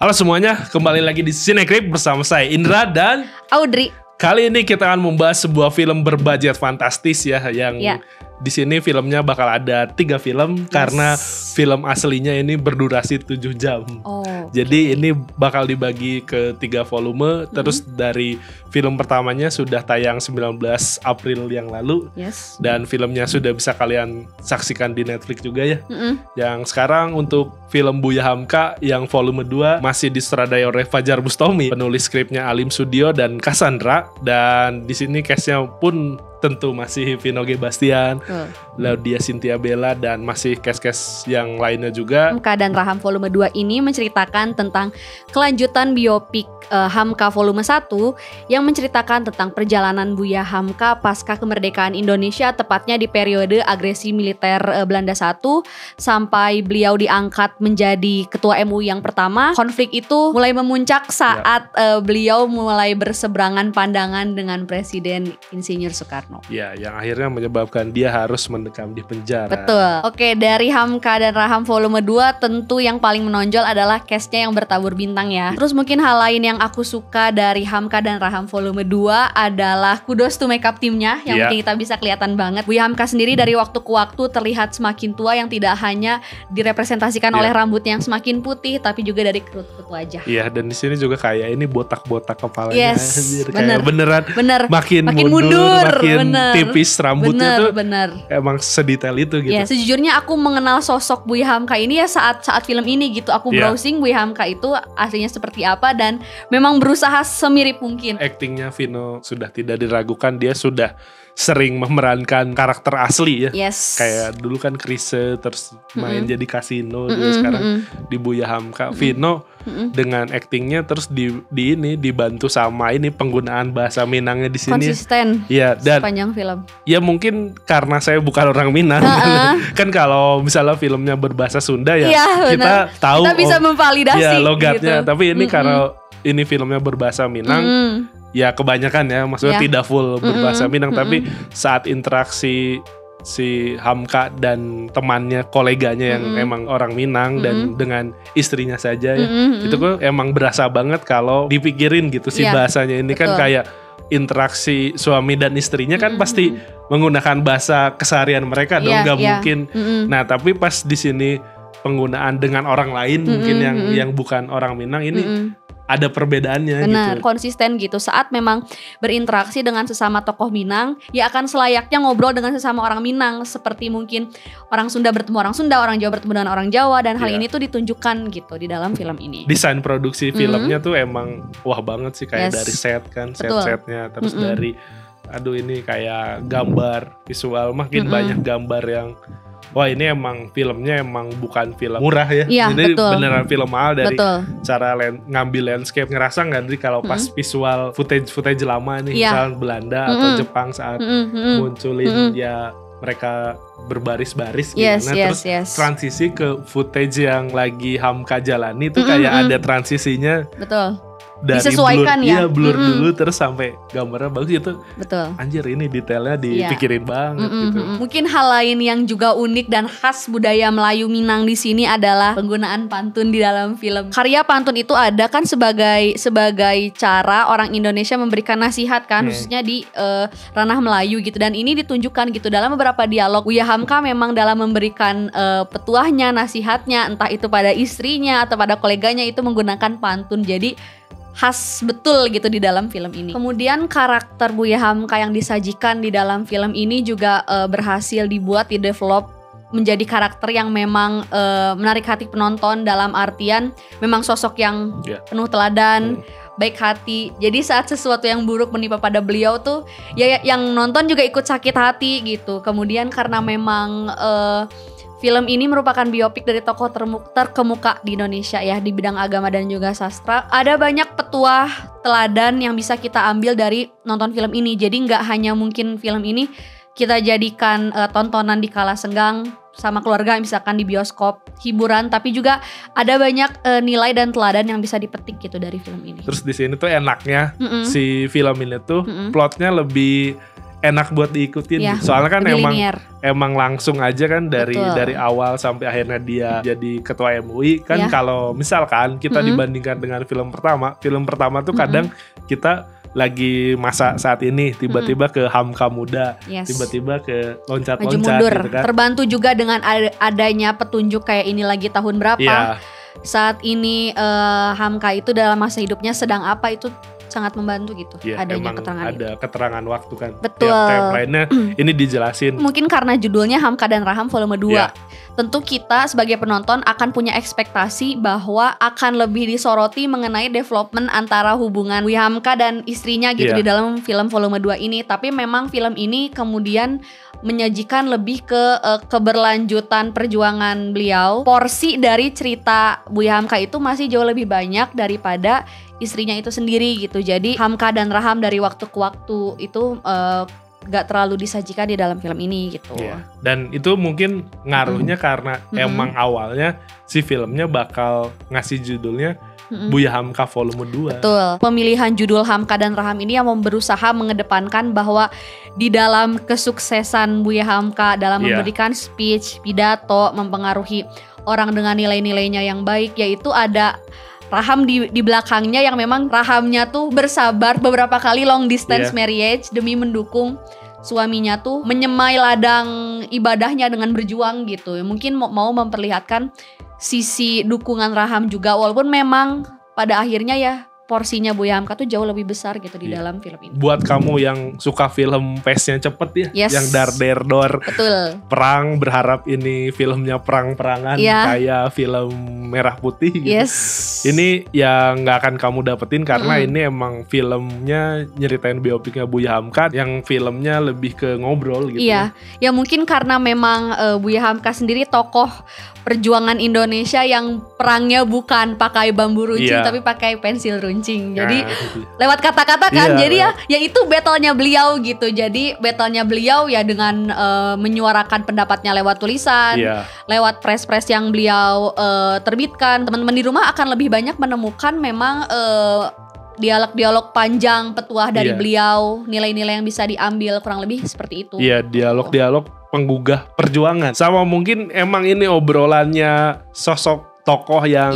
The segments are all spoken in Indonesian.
Halo semuanya, kembali lagi di Cinecrip bersama saya Indra dan Audrey. Kali ini kita akan membahas sebuah film berbudget fantastis ya, yang di sini filmnya bakal ada 3 film karena film aslinya ini berdurasi 7 jam. Jadi ini bakal dibagi ke 3 volume. Terus dari film pertamanya sudah tayang 19 April yang lalu. Dan filmnya sudah bisa kalian saksikan di Netflix juga ya. Yang sekarang untuk film Buya Hamka yang volume 2 masih disutradarai oleh Fajar Bustami, penulis skripnya Alim Sudio dan Cassandra. Dan di sini castnya pun tentu masih Vino G. Bastian, Laudia Cynthia Bella, dan masih cast-cast yang lainnya juga. Hamka dan Raham volume 2 ini menceritakan tentang kelanjutan biopik Hamka volume 1 yang menceritakan tentang perjalanan Buya Hamka pasca kemerdekaan Indonesia, tepatnya di periode agresi militer Belanda 1 sampai beliau diangkat menjadi ketua MUI yang pertama. Konflik itu mulai memuncak saat beliau mulai berseberangan pandangan dengan Presiden Insinyur Soekarno. Ya, yang akhirnya menyebabkan dia harus mendekam di penjara. Betul. Oke, dari Hamka dan Raham volume 2 tentu yang paling menonjol adalah castnya yang bertabur bintang ya. Terus mungkin hal lain yang aku suka dari Hamka dan Raham volume 2 adalah kudos to makeup timnya yang mungkin kita bisa kelihatan banget. Buya Hamka sendiri dari waktu ke waktu terlihat semakin tua, yang tidak hanya direpresentasikan oleh rambutnya yang semakin putih tapi juga dari kerut-kerut wajah. Iya, dan di sini juga kayak ini botak-botak kepalanya. Bener. Kayak beneran makin mundur, makin tipis rambutnya tuh. Emang sedetail itu gitu. Ya, sejujurnya aku mengenal sosok Buya Hamka ini ya saat film ini gitu. Aku browsing Buya Hamka itu aslinya seperti apa dan memang berusaha semirip mungkin. Actingnya Vino sudah tidak diragukan, dia sudah sering memerankan karakter asli ya. Kayak dulu kan Krise, terus main jadi Kasino, sekarang di Buya Hamka. Vino dengan actingnya terus dibantu sama ini penggunaan bahasa Minangnya di sini konsisten. Ya, dan sepanjang film. Ya mungkin karena saya bukan orang Minang. Kan kalau misalnya filmnya berbahasa Sunda ya, kita tahu kita bisa memvalidasi logatnya gitu. Tapi ini karena ini filmnya berbahasa Minang, ya kebanyakan ya, maksudnya tidak full berbahasa Minang, tapi saat interaksi si Hamka dan temannya, koleganya yang emang orang Minang dan dengan istrinya saja ya, itu kok emang berasa banget kalau dipikirin gitu si bahasanya ini. Kan kayak interaksi suami dan istrinya kan pasti menggunakan bahasa keseharian mereka dong, nggak mungkin. Nah tapi pas di sini penggunaan dengan orang lain mungkin yang bukan orang Minang ini ada perbedaannya. Benar, gitu. konsisten gitu. Saat memang berinteraksi dengan sesama tokoh Minang, ya akan selayaknya ngobrol dengan sesama orang Minang. Seperti mungkin orang Sunda bertemu orang Sunda, orang Jawa bertemu dengan orang Jawa. Dan hal ini tuh ditunjukkan gitu di dalam film ini. Desain produksi filmnya tuh emang wah banget sih. Kayak dari set kan, set-setnya. Terus dari, aduh ini kayak gambar, visual, makin banyak gambar yang... Wah ini emang filmnya emang bukan film murah ya. Jadi beneran film mahal dari cara ngambil landscape. Ngerasa gak Dri kalau pas visual footage lama nih, misalnya Belanda atau Jepang saat munculin ya mereka berbaris-baris gimana. Terus transisi ke footage yang lagi Hamka jalani itu kayak ada transisinya. Dari disesuaikan blur dulu terus sampai gambarnya bagus gitu. Anjir ini detailnya dipikirin banget gitu. Mungkin hal lain yang juga unik dan khas budaya Melayu Minang di sini adalah penggunaan pantun di dalam film. Karya pantun itu ada kan sebagai cara orang Indonesia memberikan nasihat kan, khususnya di ranah Melayu gitu. Dan ini ditunjukkan gitu dalam beberapa dialog. Buya Hamka memang dalam memberikan petuahnya, nasihatnya, entah itu pada istrinya atau pada koleganya, itu menggunakan pantun. Jadi khas betul gitu di dalam film ini. Kemudian karakter Buya Hamka yang disajikan di dalam film ini juga berhasil dibuat, di-develop menjadi karakter yang memang menarik hati penonton, dalam artian memang sosok yang penuh teladan, baik hati. Jadi saat sesuatu yang buruk menimpa pada beliau tuh ya yang nonton juga ikut sakit hati gitu. Kemudian karena memang film ini merupakan biopik dari tokoh terkemuka di Indonesia ya di bidang agama dan juga sastra. Ada banyak petuah teladan yang bisa kita ambil dari nonton film ini. Jadi nggak hanya mungkin film ini kita jadikan tontonan di kala senggang sama keluarga, misalkan di bioskop, hiburan, tapi juga ada banyak nilai dan teladan yang bisa dipetik gitu dari film ini. Terus di sini tuh enaknya si film ini tuh plotnya lebih enak buat diikutin. Ya, soalnya kan linear. emang langsung aja kan dari awal sampai akhirnya dia jadi ketua MUI kan. Kalau misalkan kita dibandingkan dengan film pertama tuh kadang kita lagi masa saat ini tiba-tiba ke Hamka Muda, tiba-tiba ke loncat-loncat gitu kan. Terbantu juga dengan adanya petunjuk kayak ini lagi tahun berapa. Saat ini Hamka itu dalam masa hidupnya sedang apa, itu sangat membantu gitu. Adanya keterangan ada itu. Keterangan waktu kan. Betul. Tiap lainnya ini dijelasin. Mungkin karena judulnya Hamka dan Raham volume 2. Tentu kita sebagai penonton akan punya ekspektasi bahwa akan lebih disoroti mengenai development antara hubungan Buya Hamka dan istrinya gitu di dalam film volume 2 ini. Tapi memang film ini kemudian menyajikan lebih ke keberlanjutan perjuangan beliau. Porsi dari cerita Buya Hamka itu masih jauh lebih banyak daripada istrinya itu sendiri gitu. Jadi Hamka dan Raham dari waktu ke waktu itu gak terlalu disajikan di dalam film ini gitu. Dan itu mungkin ngaruhnya karena emang awalnya si filmnya bakal ngasih judulnya Buya Hamka volume 2. Betul. Pemilihan judul Hamka dan Raham ini yang berusaha mengedepankan bahwa di dalam kesuksesan Buya Hamka dalam memberikan speech, pidato, mempengaruhi orang dengan nilai-nilainya yang baik, yaitu ada Raham di belakangnya yang memang Rahamnya tuh bersabar beberapa kali long distance marriage demi mendukung suaminya tuh menyemai ladang ibadahnya dengan berjuang gitu. Mungkin mau memperlihatkan sisi dukungan Raham juga, walaupun memang pada akhirnya porsinya Buya Hamka tuh jauh lebih besar gitu di dalam film ini. Buat kamu yang suka film pace-nya cepet yang dar-der-dor, betul, perang, berharap ini filmnya perang-perangan kayak film Merah Putih gitu. Ini yang nggak akan kamu dapetin karena ini emang filmnya nyeritain biopiknya Buya Hamka yang filmnya lebih ke ngobrol gitu. Ya mungkin karena memang Buya Hamka sendiri tokoh perjuangan Indonesia yang perangnya bukan pakai bambu runcing tapi pakai pensil runcing. Jadi lewat kata-kata kan. Jadi ya itu battle-nya beliau gitu. Jadi battle-nya beliau ya dengan menyuarakan pendapatnya lewat tulisan, lewat press-press yang beliau terbitkan. Teman-teman di rumah akan lebih banyak menemukan memang dialog-dialog panjang petuah dari beliau, nilai-nilai yang bisa diambil, kurang lebih seperti itu. Iya, dialog-dialog penggugah perjuangan. Sama mungkin emang ini obrolannya sosok tokoh yang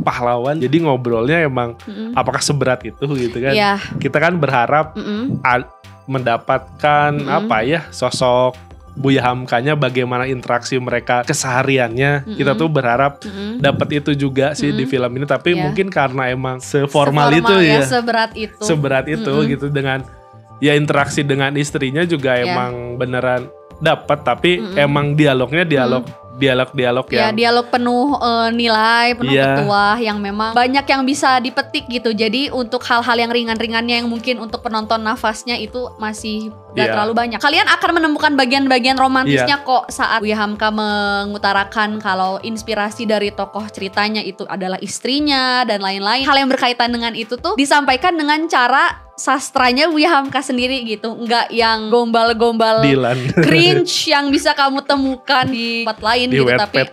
pahlawan. Jadi ngobrolnya emang apakah seberat itu gitu kan. Kita kan berharap mendapatkan sosok Buya Hamkanya, bagaimana interaksi mereka kesehariannya. Kita tuh berharap dapat itu juga sih di film ini. Tapi mungkin karena emang seformal itu seberat itu gitu, dengan interaksi dengan istrinya juga emang beneran dapat, tapi emang dialognya dialog yang dialog penuh nilai, penuh petuah yang memang banyak yang bisa dipetik gitu. Jadi untuk hal-hal yang ringan-ringannya yang mungkin untuk penonton nafasnya itu masih gak terlalu banyak. Kalian akan menemukan bagian-bagian romantisnya kok saat Buya Hamka mengutarakan kalau inspirasi dari tokoh ceritanya itu adalah istrinya dan lain-lain. Hal yang berkaitan dengan itu tuh disampaikan dengan cara sastranya Buya Hamka sendiri gitu, nggak yang gombal-gombal cringe yang bisa kamu temukan di tempat lain di gitu, tapi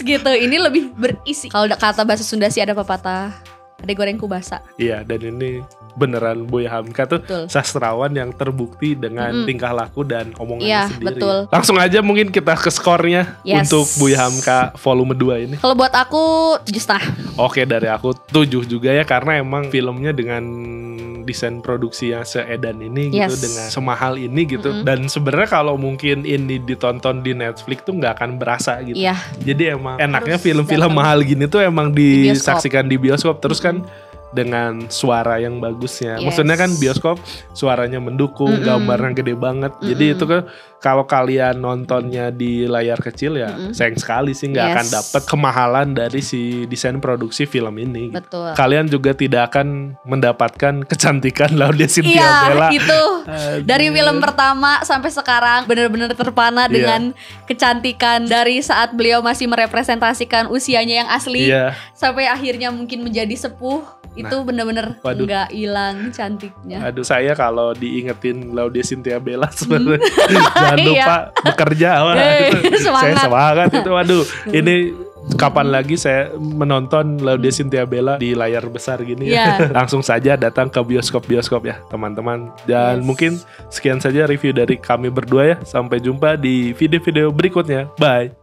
gitu. Ini lebih berisi. Kalau kata bahasa Sunda sih ada pepatah, ada gorengku basah. Iya, dan ini beneran Buya Hamka tuh sastrawan yang terbukti dengan tingkah laku dan omongannya sendiri. Betul. Langsung aja mungkin kita ke skornya untuk Buya Hamka volume 2 ini. Kalau buat aku 7,5. Oke, dari aku 7 juga ya, karena emang filmnya dengan desain produksi yang seedan ini gitu, dengan semahal ini gitu. Dan sebenarnya kalau mungkin ini ditonton di Netflix tuh nggak akan berasa gitu. Jadi emang enaknya film-film mahal gini tuh emang disaksikan di bioskop. Terus kan dengan suara yang bagusnya. Maksudnya kan bioskop suaranya mendukung, gambarnya gede banget. Jadi itu kan kalau kalian nontonnya di layar kecil sayang sekali sih nggak akan dapet kemahalan dari si desain produksi film ini. Betul. Kalian juga tidak akan mendapatkan kecantikan Laudya Chintya Bella. Itu dari film pertama sampai sekarang benar-benar terpana dengan kecantikan dari saat beliau masih merepresentasikan usianya yang asli sampai akhirnya mungkin menjadi sepuh. Itu bener-bener nggak hilang cantiknya. Aduh, saya kalau diingetin Laudya Chintya Bella sebenarnya jangan lupa bekerja. Wah, itu, saya semangat itu. Waduh, ini kapan lagi saya menonton Laudya Chintya Bella di layar besar gini ya. Langsung saja datang ke bioskop-bioskop ya teman-teman. Dan mungkin sekian saja review dari kami berdua ya. Sampai jumpa di video-video berikutnya. Bye.